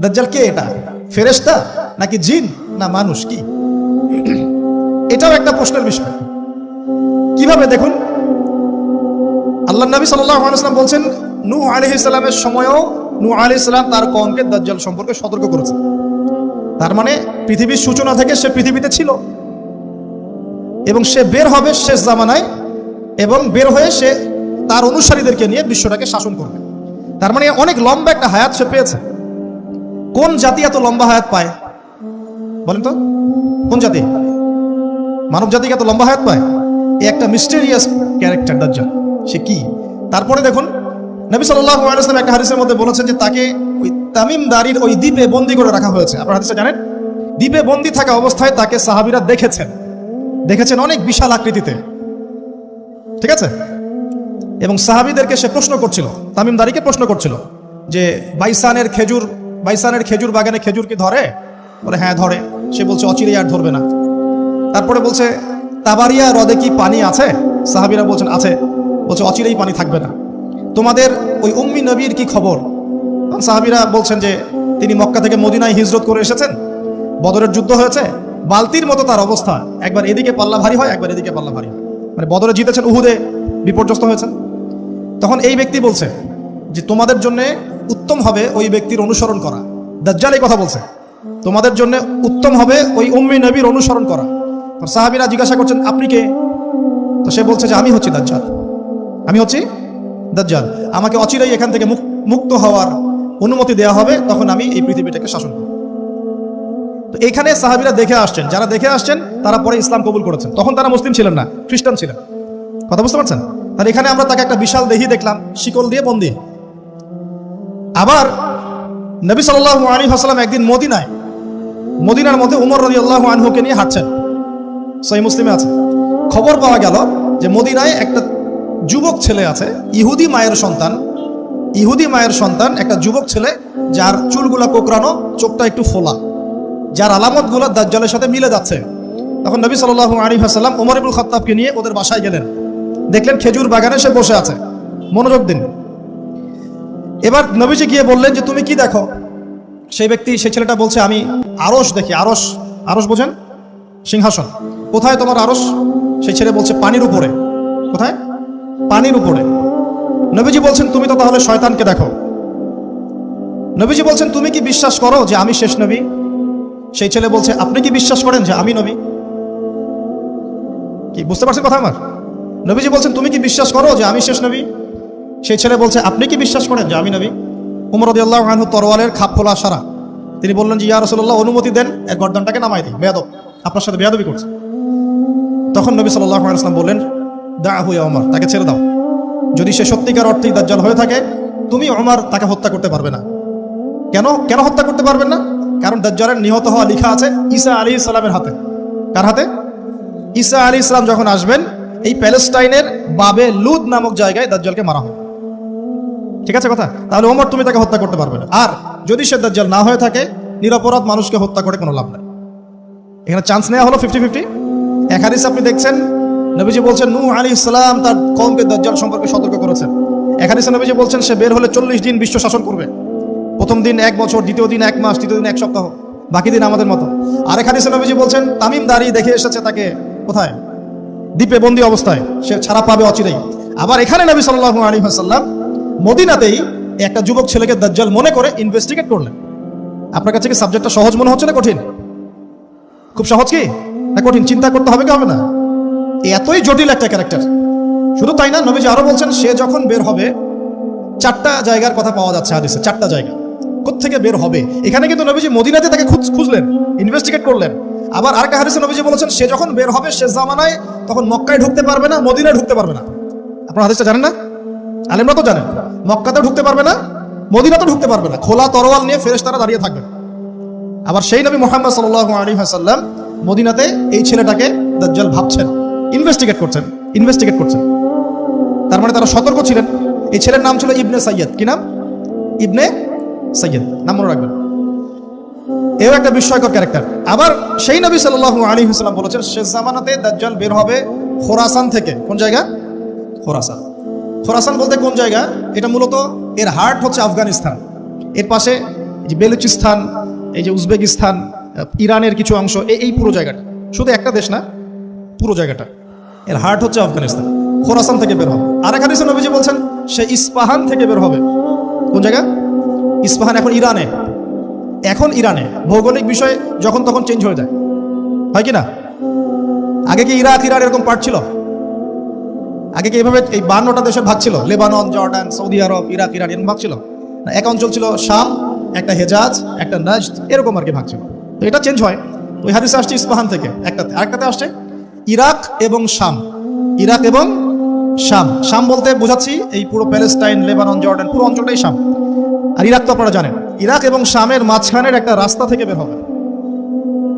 দাজ্জাল কে? এটা ফেরেশতা নাকি জিন না মানুষ? কি এটাও একটা প্রশ্নের বিষয়। কিভাবে দেখুন, আল্লাহ নবী সাল্লাল্লাহু আলাইহি ওয়াসাল্লাম বলছেন নূহ আলাইহিস সালামের সময়ও নূহ আলাইহিস সালাম তার কওমকে দাজ্জাল সম্পর্কে সতর্ক করেছেন। তার মানে পৃথিবীর সূচনা থেকে সে পৃথিবীতে ছিল এবং সে বের হবে শেষ জামানায়, এবং বের হয়ে সে তার অনুসারীদেরকে নিয়ে বিশ্বটাকে শাসন করবে। তার মানে অনেক লম্বা একটা হায়াত সে পেয়েছে। কোন জাতি এত লম্বা হায়াত পায় বলেন তো? কোন জাতি, মানব জাতি এত লম্বা হায়াত পায়? এই একটা মিস্টেরিয়াস ক্যারেক্টার দাজ্জাল। সে কি? তারপরে দেখুন, নবী সাল্লাল্লাহু আলাইহি ওয়াসাল্লাম একটা হাদিসের মধ্যে বলেছেন যে তাকে ওই তামিম দারির ওই দ্বীপে বন্দী করে রাখা হয়েছে। আপনারা হাদিসে জানেন, দ্বীপে বন্দী থাকা অবস্থায় তাকে সাহাবীরা দেখেছেন অনেক বিশাল আকৃতিতে, ঠিক আছে? এবং সাহাবীদেরকে সে প্রশ্ন করছিল, তামিম দারিকে প্রশ্ন করছিল যে বাইসানের খেজুর বাগানে খেজুর কি ধরে? বলে হ্যাঁ ধরে। সে বলছে অচিরেই আর ধরবে না। তারপরে বলছে তাবারিয়া হ্রদে কি পানি আছে? সাহাবীরা বলছেন আছে। বলছে অচিরেই পানি থাকবে না। তোমাদের ওই উম্মি নবীর কি খবর? সাহাবীরা বলছেন যে তিনি মক্কা থেকে মদিনায় হিজরত করে এসেছেন, বদরের যুদ্ধ হয়েছে, বালতির মতো তার অবস্থা, একবার এদিকে পাল্লা ভারী হয় একবার এদিকে পাল্লা ভারী হয়। মানে বদরে জিতেছেন, উহুদে বিপর্যস্ত হয়েছেন। তখন এই ব্যক্তি বলছে যে তোমাদের জন্য উত্তম হবে ওই ব্যক্তির অনুসরণ করা। দাজ্জাল এই কথা বলছে, তোমাদের জন্য উত্তম হবে ওই উম্মি নবীর অনুসরণ করা। সাহাবীরা জিজ্ঞাসা করছেন আপনি কে? তো সে বলছে যে আমি হচ্ছি দাজ্জাল, আমাকে অচিরেই এখান থেকে মুক্ত হওয়ার অনুমতি দেওয়া হবে, তখন আমি এই পৃথিবীটাকে শাসন করব। তো এখানে সাহাবীরা যারা দেখে আসছেন তারা পরে ইসলাম কবুল করেছেন। তখন তারা মুসলিম ছিলেন না, খ্রিস্টান ছিলেন। কথা বুঝতে পারছেন? তাহলে এখানে আমরা তাকে একটা বিশাল দেহি দেখলাম, শিকল দিয়ে বন্দী। আবার নবী সাল্লাল্লাহু আলাইহি ওয়াসাল্লাম একদিন মদিনার মধ্যে উমর রাদিয়াল্লাহু আনহুকে নিয়ে হাঁটছেন, সহিহ মুসলিমে আছে। খবর পাওয়া গেল যে মদিনায় একটা যুবক ছেলে আছে, ইহুদি মায়ের সন্তান একটা যুবক ছেলে, যার চুলগুলা কোকড়ানো, চোখটা একটু ফোলা, যার আলামতগুলো দাজ্জালের সাথে মিলে যাচ্ছে। তখন নবী সাল্লাল্লাহু আলাইহি ওয়াসাল্লাম ওমর ইবনুল খাত্তাবকে নিয়ে ওদের বাসায় গেলেন। দেখলেন খেজুর বাগানে সে বসে আছে, মনোযোগ দিন। এবার নবীজি গিয়ে বললেন যে তুমি কি দেখো? সেই ছেলেটা বলছে আমি আরশ দেখি। আরশ বোঝেন? সিংহাসন। কোথায় তোমার আরশ? সেই ছেলে বলছে পানির উপরে। কোথায়? পানির উপরে। নবীজি বলছেন তুমি তো তাহলে শয়তানকে দেখো। নবীজি বলছেন তুমি কি বিশ্বাস করো যে আমি শেষ নবী? সেই ছেলে বলছে আপনি কি বিশ্বাস করেন যে আমি নবী? কি বুঝতে পারছেন কথা আমার? নবীজি বলছেন তুমি কি বিশ্বাস করো যে আমি শেষ নবী? সেই ছেলে বলছে আপনি কি বিশ্বাস করেন যে আমি নবী? উমর রাদিয়াল্লাহু আনহু তরওয়ালের খাপ খোলা সারা। তিনি বললেন যে ইয়া রাসূলুল্লাহ অনুমতি দেন, এর গর্দানটাকে নামাই দিই, বেয়াদব, আপনার সাথে বেয়াদবি করছে। তখন নবী সাল্লাল্লাহু আলাইহি ওয়াসাল্লাম বললেন দাআহু ইয়া ওমর, তাকে ছেড়ে দাও। যদি সে সত্যিকার অর্থেই দাজ্জাল হয়ে থাকে, তুমি ওমর তাকে হত্যা করতে পারবে না। কেন হত্যা করতে পারবেন না? কারণ দাজ্জালের নিহত হওয়া লেখা আছে ঈসা আলাইহিস সালামের হাতে। কার হাতে? ঈসা আলাইহিস সালাম যখন আসবেন, এই প্যালেস্টাইনের বাবে লুদ নামক জায়গায় দাজ্জালকে মারা হবে। ঠিক আছে কথা? তাহলে ওমর তুমি তাকে হত্যা করতে পারবে না। আর যদি সে দাজ্জাল না হয়ে থাকে, নিরপরাধ মানুষকে হত্যা করে কোনো লাভ নাই। এখানে চান্স নেওয়া হলো 50-50। এক হাদিস আপনি দেখছেন, নবীজি বলছেন নূহ আলাইহিস সালাম তার কওমকে দাজ্জাল সম্পর্কে সতর্ক করেছেন। এক হাদিসে নবীজি বলছেন সে বের হলে 40 দিন বিশ্ব শাসন করবে। প্রথম দিন 1 বছর, দ্বিতীয় দিন 1 মাস, তৃতীয় দিন 1 সপ্তাহ, বাকি দিন আমাদের মতো। আরেক হাদিসে নবীজি বলছেন তামিম দারি দেখে এসেছে তাকে কোথায়? দ্বীপে বন্দী অবস্থায়, সে ছাড়া পাবে অচিরেই। আবার এখানে নবী সাল্লাল্লাহু আলাইহি ওয়াসাল্লাম মদিনাতেই একটা যুবক ছেলেকে দাজ্জাল মনে করে ইনভেস্টিগেট করলেন। আপনার কাছে কি সাবজেক্টটা সহজ মনে হচ্ছে না কঠিন? খুব সহজ কি না কঠিন? চিন্তা করতে হবে কি হবে না? এতই জটিল একটা ক্যারেক্টার। শুধু তাই না, নবীজি আরো বলছেন সে যখন বের হবে, 4টা জায়গার কথা পাওয়া যাচ্ছে হাদিসে। 4টা জায়গা কোত্থেকে বের হবে। এখানে কিন্তু নবীজি মদিনাতে তাকে খুঁজলেন, ইনভেস্টিগেট করলেন। আবার আরেকটা হাদিসে নবীজি বলেছেন সে যখন বের হবে শেষ জামানায়, তখন মক্কায় ঢুকতে পারবে না, মদিনায় ঢুকতে পারবে না। আপনারা হাদিসটা জানেন না? আলেমরা তো জানেন। মক্কাতেও ঢুকতে পারবে না, মদিনাতেও ঢুকতে পারবে না। খোলা তরোয়াল নিয়ে ফেরেশতারা দাঁড়িয়ে থাকবে। আবার সেই নবী মুহাম্মদ সাল্লাল্লাহু আলাইহি ওয়াসাল্লাম মদিনাতে এই ছেলেটাকে দাজ্জাল ভাবছেন, ইনভেস্টিগেট করছেন। তার মানে তারা সতর্ক ছিলেন। এই ছেলের নাম ছিল ইবনে সাইয়্যিদ। কি নাম? ইবনে সাইয়্যিদ, নাম মনে রাখবেন। এও একটা বিস্ময়কর ক্যারেক্টার। আবার সেই নবী সাল্লাল্লাহু আলাইহি ওয়াসাল্লাম বলেছেন শেষ জামানাতে দাজ্জাল বের হবে খোরাসান থেকে। কোন জায়গা? খোরাসান বলতে কোন জায়গা? এটা মূলত এর হার্ট হচ্ছে আফগানিস্তান, এর পাশে যে বেলুচিস্তান, এই যে উজবেকিস্তান, ইরানের কিছু অংশ, এই পুরো জায়গাটা, শুধু একটা দেশ না, পুরো জায়গাটা, এর হার্ট হচ্ছে আফগানিস্তান। খোরাসান থেকে বের হবে। আর এক হাদিসে নবীজি বলছেন সে ইস্পাহান থেকে বের হবে। কোন জায়গা? ইস্পাহান। এখন ইরানে, ভৌগোলিক বিষয় যখন তখন চেঞ্জ হয়ে যায়, হয় কি না? আগে কি ইরাক ইরান এরকম পার্ট ছিল? আগে কি এইভাবে এই 52টা দেশের ভাগ ছিল? লেবানন, জর্ডান, সৌদি আরব, ইরাক ইরান এরকম ভাগ ছিল না? এক অঞ্চল ছিল শাম, একটা হেজাজ, একটা নাজদ, এরকম আর কি ভাগ ছিল। তো এটা চেঞ্জ হয়। ওই হাদিসে আসছে ইস্পাহান থেকে একটাতে, আরেকটাতে আসছে ইরাক এবং শাম। ইরাক এবং শাম, শাম বলতে বোঝাচ্ছি এই পুরো প্যালেস্টাইন, লেবানন, জর্ডান, পুরো অঞ্চলটাই শাম। আর ইরাক তো আপনারা জানেন, ইরাক এবং শামের মাঝখানের একটা রাস্তা থেকে বের হবে।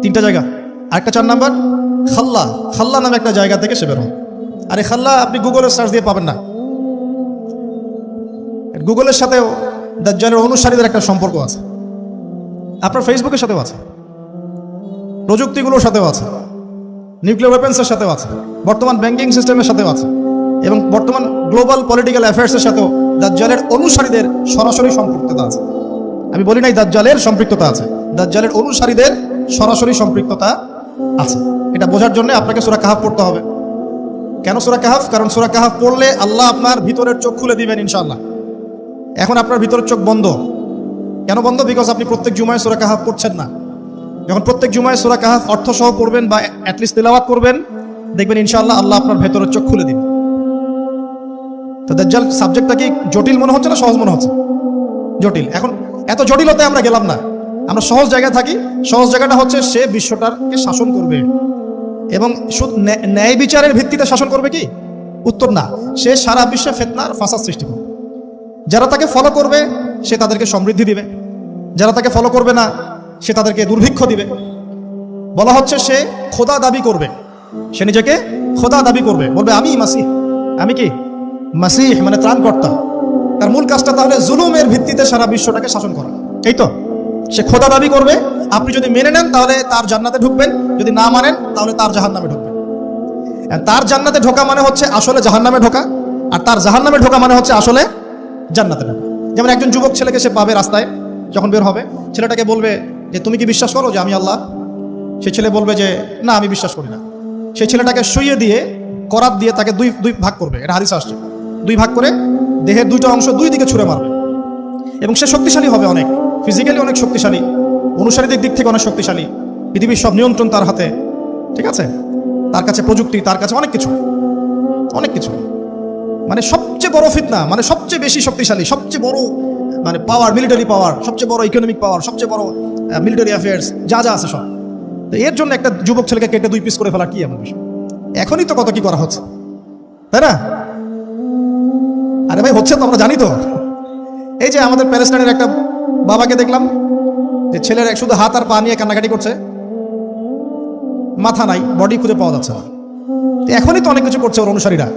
3টা জায়গা। আরেকটা 4 নাম্বার খাল্লা, খাল্লা নামে একটা জায়গা থেকে সে বের হবে। আর এই খাল্লা আপনি গুগলে সার্চ দিয়ে পাবেন না। গুগলের সাথেও দাজ্জালের অনুসারীদের একটা সম্পর্ক আছে, আপনার ফেসবুকের সাথেও আছে, প্রযুক্তিগুলোর সাথেও আছে, নিউক্লিয়ার ওয়েপেন্সের সাথেও আছে, বর্তমান ব্যাংকিং সিস্টেমের সাথেও আছে, এবং বর্তমান গ্লোবাল পলিটিক্যাল অ্যাফেয়ার্সের সাথেও দাজ্জালের অনুসারীদের সরাসরি সম্পৃক্ততা আছে। আমি বলি নাই দাজ্জালের সম্পৃক্ততা আছে, দাজ্জালের অনুসারীদের সরাসরি সম্পৃক্ততা আছে। এটা বোঝার জন্য আপনাকে সূরা কাহাফ পড়তে হবে। কেন সূরা কাহাফ? কারণ সূরা কাহাফ পড়লে আল্লাহ আপনার ভিতরের চোখ খুলে দিবেন ইনশাআল্লাহ। এখন আপনার ভিতরের চোখ বন্ধ। কেন বন্ধ? বিকজ আপনি প্রত্যেক জুমায় সূরা কাহাফ পড়ছেন না। যখন প্রত্যেক জুমায় সূরা কাহাফ অর্থ সহ পড়বেন বা অ্যাটলিস্ট তেলাওয়াত করবেন, দেখবেন ইনশাআল্লাহ আল্লাহ আপনার ভেতরের চোখ খুলে দিবেন। তো দাজ্জাল সাবজেক্টটা কি জটিল মনে হচ্ছে না সহজ মনে হচ্ছে? জটিল। এখন এত জটিলতায় আমরা গেলাম না, আমরা সহজ জায়গায় থাকি। সহজ জায়গাটা হচ্ছে সে বিশ্বটাকে শাসন করবে, এবং শুধু ন্যায় বিচারের ভিত্তিতে শাসন করবে কি? উত্তর না, সে সারা বিশ্বে ফিতনার ফাসাদ সৃষ্টি করবে। যারা তাকে ফলো করবে সে তাদেরকে সমৃদ্ধি দিবে, যারা তাকে ফলো করবে না সে তাদেরকে দুর্ভিক্ষ দিবে। বলা হচ্ছে সে খোদা দাবি করবে, সে নিজেকে খোদা দাবি করবে, বলবে আমি মাসিহ, আমি কি মাসিহ মানে ত্রাণকর্তা। তার মূল কাজটা তাহলে জুলুমের ভিত্তিতে সারা বিশ্বটাকে শাসন করা, এই তো। সে খোদা দাবি করবে, আপনি যদি মেনে নেন তাহলে তার জান্নাতে ঢুকবেন, যদি না মানেন তাহলে তার জাহান্নামে ঢুকবেন। তার জান্নাতে ঢোকা মানে হচ্ছে আসলে জাহান্নামে ঢোকা, আর তার জাহান্নামে ঢোকা মানে হচ্ছে আসলে জান্নাতে ঢোকা। যেমন একজন যুবক ছেলেকে সে পাবে রাস্তায়, যখন বের হবে ছেলেটাকে বলবে যে তুমি কি বিশ্বাস করো যে আমি আল্লাহ? সে ছেলে বলবে যে না, আমি বিশ্বাস করি না। সেই ছেলেটাকে শুইয়ে দিয়ে করাত দিয়ে তাকে দুই ভাগ করবে, এটা হাদিসে আসছে। 2 ভাগ করে দেহের 2টা অংশ 2 দিকে ছুঁড়ে মারবে, এবং সে শক্তিশালী হবে, অনেক ফিজিক্যালি অনেক শক্তিশালী, অনুসারীদের দিক থেকে অনেক শক্তিশালী, পৃথিবীর সব নিয়ন্ত্রণ তার হাতে, ঠিক আছে? তার কাছে প্রযুক্তি, তার কাছে অনেক কিছু, অনেক কিছু। মানে সবচেয়ে বড় ফিতনা, মানে সবচেয়ে বেশি শক্তিশালী, সবচেয়ে বড় মানে পাওয়ার, মিলিটারি পাওয়ার, সবচেয়ে বড় ইকোনমিক পাওয়ার, সবচেয়ে বড় মিলিটারি অ্যাফেয়ার্স, যা যা আছে সব। তো এর জন্য একটা যুবক ছেলেকে কেটে 2 পিস করে ফেলা কি এমন বিষয়? এখনই তো কত কি করা হচ্ছে, তাই না? আরে ভাই হচ্ছে তো, আমরা জানি তো। এই যে আমাদের প্যালেস্টাইনের একটা বাবাকে দেখলাম যে ছেলের শুধু হাত আর পা নিয়ে কান্নাকাটি করছে, মাথা নাই, বডি খুঁজে পাওয়া যাচ্ছে না। এখনই তো অনেক কিছু করছে ওর অনুসারীরা।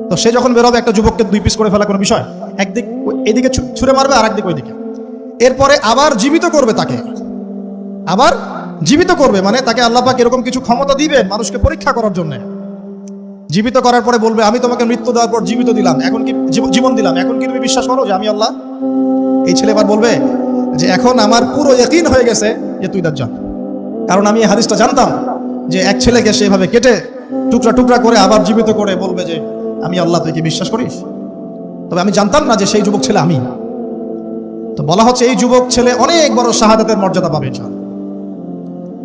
তো সে যখন বেরোবে একটা যুবককে 2 পিস করে ফেলা কোনো বিষয়? একদিক এদিকে ছুঁড়ে মারবে, আর একদিক ওইদিকে। এরপরে আবার জীবিত করবে তাকে, আবার জীবিত করবে, মানে তাকে আল্লাহ পাক এরকম কিছু ক্ষমতা দিবেন মানুষকে পরীক্ষা করার জন্য। জীবিত করার পরে বলবে আমি তোমাকে মৃত্যু দেওয়ার পর জীবিত দিলাম, এখন কি জীবন দিলাম, এখন কি তুমি বিশ্বাস করো যে আমি আল্লাহ? এই ছেলে এবার বলবে যে এখন আমার পুরো ইয়াকিন হয়ে গেছে যে তুই দাজ্জাল, কারণ আমি এই হাদিসটা জানতাম যে এক ছেলেকে সেভাবে কেটে টুকরা টুকরা করে আবার জীবিত করে বলবে যে আমি আল্লাহ, তুই কি বিশ্বাস করিস? তবে আমি জানতাম না যে সেই যুবক ছেলে আমি। তো বলা হচ্ছে এই যুবক ছেলে অনেক বড় শাহাদাতের মর্যাদা পাবে।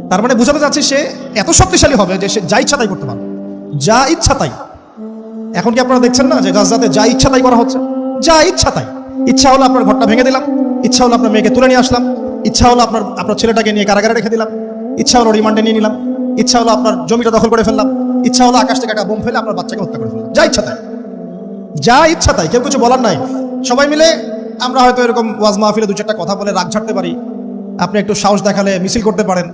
তার মানে বোঝাতে চাচ্ছি সে এত শক্তিশালী হবে যে সে যা ইচ্ছা তাই করতে পারবে, যা ইচ্ছা তাই। এখন কি আপনারা দেখছেন না যে গাজাতে যা ইচ্ছা তাই করা হচ্ছে? যা ইচ্ছা তাই। ইচ্ছা হলো আপনার ঘরটা ভেঙে দিলাম, ইচ্ছা হলো আপনার মেয়েকে তুলে নিয়ে আসলাম, ইচ্ছা হলো আপনার ছেলেটাকে নিয়ে কারাগারে রেখে দিলাম, ইচ্ছা হলো রিমান্ডে নিয়ে নিলাম, ইচ্ছা হলো আপনার জমিটা দখল করে ফেললাম, ইচ্ছা হলো আকাশ থেকে একটা বোম ফেলে আপনার বাচ্চাকে হত্যা করে ফেললাম। যা ইচ্ছা তাই, যা ইচ্ছা তাই, কেউ কিছু বলার নাই। সবাই মিলে আমরা হয়তো এরকম ওয়াজ মাহফিলে 2-4টা কথা বলে রাগ ঝাড়তে পারি, আপনি একটু সাহস দেখালে মিছিল করতে পারেন,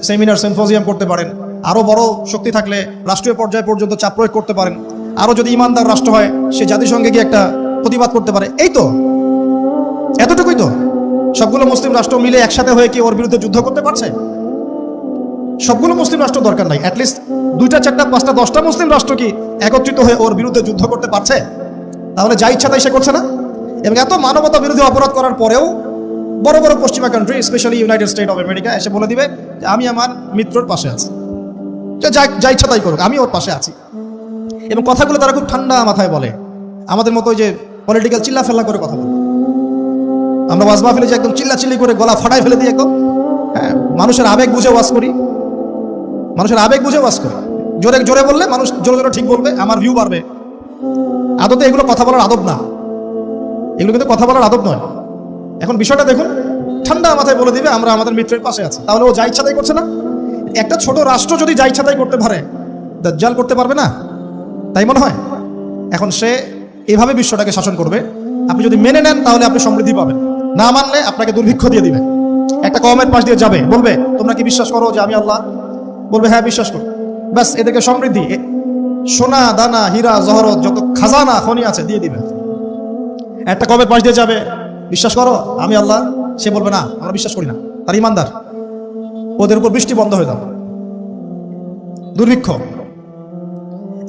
সেমিনার সিম্পোজিয়াম করতে পারেন, আরো বড় শক্তি থাকলে রাষ্ট্রীয় পর্যায় পর্যন্ত চাপ প্রয়োগ করতে পারেন, আরো যদি ইমানদার রাষ্ট্র হয় সে জাতিসংঘে গিয়ে একটা প্রতিবাদ করতে পারে। এই তো, এতটুকুই তো। সবগুলো মুসলিম রাষ্ট্র মিলে একসাথে হয়ে কি ওর বিরুদ্ধে যুদ্ধ করতে পারছে? সবগুলো মুসলিম রাষ্ট্র দরকার নাই, অ্যাটলিস্ট 2টা 4টা 5টা 10টা মুসলিম রাষ্ট্র কি একত্রিত হয়ে ওর বিরুদ্ধে যুদ্ধ করতে পারছে? তাহলে যা ইচ্ছা তাই সে করছে না। এবং এত মানবতা বিরোধী অপরাধ করার পরেও বড় বড় পশ্চিমা country, specially United state of America এসে বলে দিবে যে আমি আমার মিত্রর পাশে আছি, যা ইচ্ছা তাই করুক, আমি ওর পাশে আছি। এবং কথাগুলো তারা খুব ঠান্ডা মাথায় বলে, আমাদের মতো যে পলিটিক্যাল চিল্লা ফেলা করে কথা বলে। আমরা ওয়াজ মাহফিলে যে একদম চিল্লাচিল্লি করে গলা ফাটাই ফেলে দিই একদম। হ্যাঁ, মানুষের আবেগ বুঝে ওয়াজ করি, মানুষের আবেগ বুঝে ওয়াজ করি। জোরে জোরে বললে মানুষ জোরে জোরে ঠিক বলবে, আমার ভিউ বাড়বে। আদতে এগুলো কথা বলার আদব না, এগুলো কিন্তু কথা বলার আদব নয়। এখন বিষয়টা দেখুন, ঠান্ডা মাথায় বলে দিবে আমরা আমাদের মিত্রের পাশে আছি, তাহলে ও যা ইচ্ছা তাই করছে না? একটা ছোট রাষ্ট্র যদি যা ইচ্ছা তাই করতে পারে, দাজ্জাল করতে পারবে না? তাই মনে হয়? এখন সে এভাবে বিশ্বটাকে শাসন করবে। আপনি যদি মেনে নেন তাহলে আপনি সমৃদ্ধি পাবেন, না মানলে আপনাকে দুর্ভিক্ষ দিয়ে দিবে। একটা কওমের পাশ দিয়ে যাবে, বলবে তোমরা কি বিশ্বাস করো যে আমি আল্লাহ? বলবে হ্যাঁ বিশ্বাস করো। ব্যাস, এদেরকে সমৃদ্ধি, সোনা দানা হীরা জহরত যত খাজানা খনি আছে দিয়ে দিবে। একটা কওমের পাশ দিয়ে যাবে, বিশ্বাস করো আমি আল্লাহ, সে বলবে না আমরা বিশ্বাস করি না, তার ইমানদার। ওদের উপর বৃষ্টি বন্ধ হয়ে যাবে, দুর্ভিক্ষ।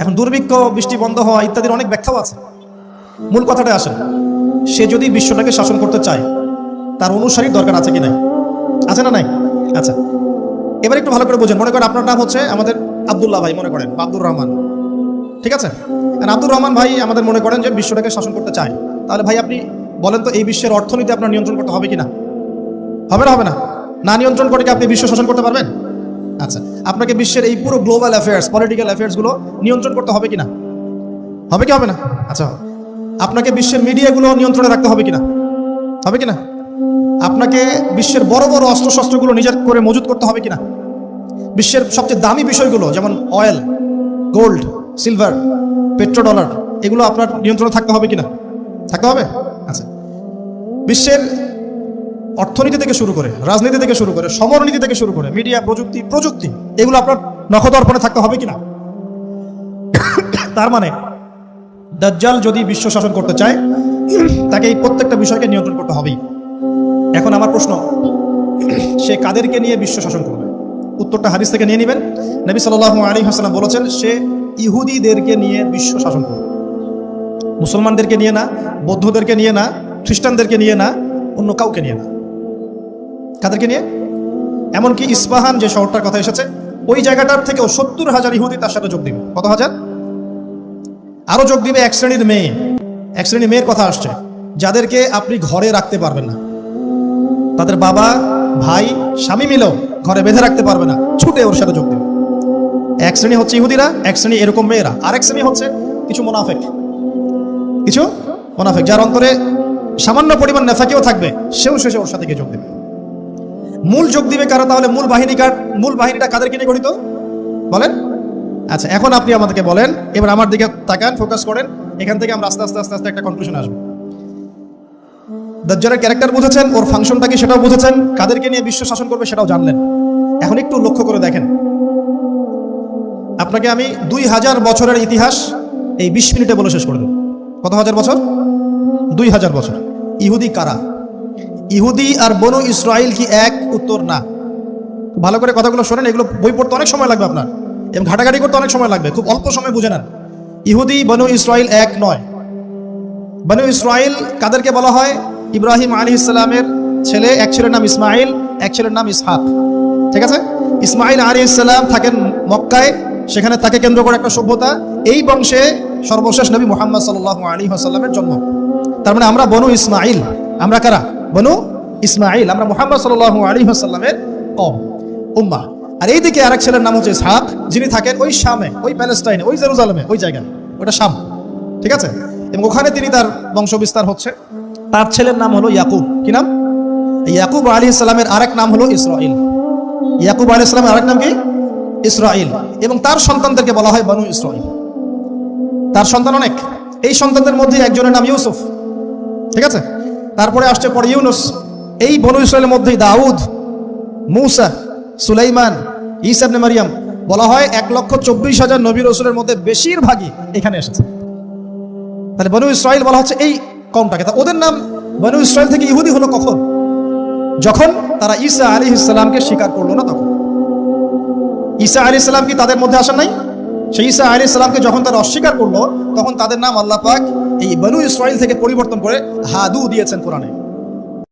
এখন দুর্ভিক্ষ, বৃষ্টি বন্ধ হওয়া ইত্যাদির অনেক ব্যাখ্যাও আছে। মূল কথাটা আসে, সে যদি বিশ্বটাকে শাসন করতে চায় তার অনুসারীর দরকার আছে কি নাই? আছে না নাই? আচ্ছা, এবার একটু ভালো করে বোঝেন। মনে করেন আপনার নাম হচ্ছে আমাদের আব্দুল্লাহ ভাই, মনে করেন আব্দুর রহমান, ঠিক আছে? আব্দুর রহমান ভাই আমাদের মনে করেন যে বিশ্বটাকে শাসন করতে চায়। তাহলে ভাই আপনি বলেন তো, এই বিশ্বের অর্থনীতি আপনার নিয়ন্ত্রণ করতে হবে কিনা? হবে না? হবে না? না নিয়ন্ত্রণ করে কি আপনি বিশ্ব শাসন করতে পারবেন? আচ্ছা, আপনাকে বিশ্বের এই পুরো গ্লোবাল অ্যাফেয়ার্স, পলিটিক্যাল অ্যাফেয়ার্সগুলো নিয়ন্ত্রণ করতে হবে কিনা? হবে কি হবে না? আচ্ছা, আপনাকে বিশ্বের মিডিয়াগুলো নিয়ন্ত্রণে রাখতে হবে কিনা? হবে কিনা? আপনাকে বিশ্বের বড় বড় অস্ত্রশস্ত্রগুলো নিজের করে মজুত করতে হবে কিনা? বিশ্বের সবচেয়ে দামি বিষয়গুলো যেমন অয়েল, গোল্ড, সিলভার, পেট্রোডলার, এগুলো আপনার নিয়ন্ত্রণে থাকতে হবে কিনা? থাকতে হবে। আচ্ছা, বিশ্বের অর্থনীতি থেকে শুরু করে, রাজনীতি থেকে শুরু করে, সমরনীতি থেকে শুরু করে, মিডিয়া, প্রযুক্তি, এগুলো আপনার নখদর্পণে থাকতে হবে কিনা? তার মানে দাজ্জাল যদি বিশ্ব শাসন করতে চায় তাকে এই প্রত্যেকটা বিষয়কে নিয়ন্ত্রণ করতে হবেই। এখন আমার প্রশ্ন, সে কাদেরকে নিয়ে বিশ্ব শাসন করবে? উত্তরটা হাদিস থেকে নিয়ে নেবেন। নবী সাল্লাল্লাহু আলাইহি ওয়াসাল্লাম বলেছেন, সে ইহুদিদেরকে নিয়ে বিশ্ব শাসন করবে। মুসলমানদেরকে নিয়ে না, বৌদ্ধদেরকে নিয়ে না, খ্রিস্টানদেরকে নিয়ে না, অন্য কাউকে নিয়ে না। কাদেরকে নিয়ে? এমনকি ইস্পাহান যে শহরটার কথা এসেছে, ওই জায়গাটার থেকেও 70,000 ইহুদি তার সাথে যোগ দিবে। কত হাজার? আরো যোগ দিবে এক শ্রেণীর মেয়ে। এক শ্রেণীর মেয়ের কথা আসছে যাদেরকে আপনি ঘরে রাখতে পারবেন না, তাদের বাবা, ভাই, স্বামী মিলেও ঘরে বেঁধে রাখতে পারবে না, ছুটে ওর সাথে যোগ দেবে। এক শ্রেণী হচ্ছে ইহুদিরা, এক শ্রেণী এরকম মেয়েরা, আরেক শ্রেণী হচ্ছে কিছু মুনাফিক, যার অন্তরে সামান্য পরিমাণ নেফাকিও থাকবে, সেও শেষে ওর সাথে গিয়ে যোগ দেবে। মূল যোগ দিবে কারা? তাহলে মূল বাহিনীটা কাদেরকে নিয়ে গঠিত বলেন? আচ্ছা, এখন আপনি আমাদেরকে বলেন, এবার আমার দিকে তাকান, ফোকাস করেন, এখান থেকে আমরা আস্তে আস্তে আস্তে আস্তে একটা কনক্লুশন আসবো। দাজ্জালের ক্যারেক্টার বুঝেছেন, ওর ফাংশনটা কি সেটাও বুঝেছেন, কাদেরকে নিয়ে বিশ্ব শাসন করবে সেটাও জানলেন। এখন একটু লক্ষ্য করে দেখেন, আপনাকে আমি 2000 বছরের ইতিহাস এই 20 মিনিটে বলে শেষ করে দেব। কত হাজার বছর? 2000 বছর। ইহুদি কারা? ইহুদি আর বনু ইসরাইল কি এক? উত্তর না। ভালো করে কথাগুলো শোনেন, এগুলো বই পড়তে অনেক সময় লাগবে আপনার, এবং ঘাটাঘাটি করতে অনেক সময় লাগবে, খুব অল্প সময় বুঝে নেন। ইহুদি বনু ইসরাইল এক নয়। বনু ইসরাইল কাদেরকে বলা হয়? ইব্রাহিম আলাইহিস সালামের ছেলে, এক ছেলের নাম ইসমাইল, এক ছেলের নাম ইসহাক, ঠিক আছে? ইসমাইল আলাইহিস সালাম থাকেন মক্কায়, সেখানে তাকে কেন্দ্র করে একটা সভ্যতা। এই বংশে সর্বশেষ নবী মুহাম্মদ সাল্লাল্লাহু আলাইহি ওয়াসাল্লামের জন্ম। তার মানে আমরা বনু ইসমাইল। আমরা কারা? বনু ইসমাইল। আমরা মুহাম্মদ সাল্লাল্লাহু আলাইহি ওয়াসাল্লামের কওম, উম্মাহ। আর এইদিকে আরেক ছেলের নাম হচ্ছে ইসহাক, যিনি থাকেন ওই শামে, ওই প্যালেস্টাইনে, ওই জেরুজালেমে, ওই জায়গায়, ওটা শাম, ঠিক আছে? এবং ওখানে তিনি তার বংশ বিস্তার হচ্ছে। তার ছেলের নাম হলো ইয়াকুব। কি নাম? ইয়াকুব আলাইহিস সালামের আরেক নাম হলো ইসরাইল। ইয়াকুব আলাইহিস সালামের আরেক নাম কি? ইসরাইল। এবং তার সন্তানদেরকে বলা হয় বনু ইসরাইল। তার সন্তান অনেক। এই সন্তানদের মধ্যে একজনের নাম ইউসুফ, ঠিক আছে? তারপরে আসছে পরে ইউনুস। এই বনু ইসরাইলের মধ্যেই দাউদ, মূসা, সুলাইমান, ঈসা ইবনে মারিয়াম। বলা হয় 1,24,000 নবী রাসূলের মধ্যে বেশিরভাগই এখানে এসেছে। তাহলে বনু ইসরাইল বলা হচ্ছে এই কওমটাকে। তা ওদের নাম বনু ইসরাইল থেকে ইহুদি হলো কখন? যখন তারা ঈসা আলাইহিস সালামকে স্বীকার করলো না তখন। ঈসা আলাইহিস সালাম কি তাদের মধ্যে আসেন নাই? সেই ঈসা আলাইহিস সালামকে যখন তারা অস্বীকার করলো, তখন তাদের নাম আল্লাহ পাক এই বনু ইসরাইল থেকে পরিবর্তন করে হাদু দিয়েছেন কোরআনে।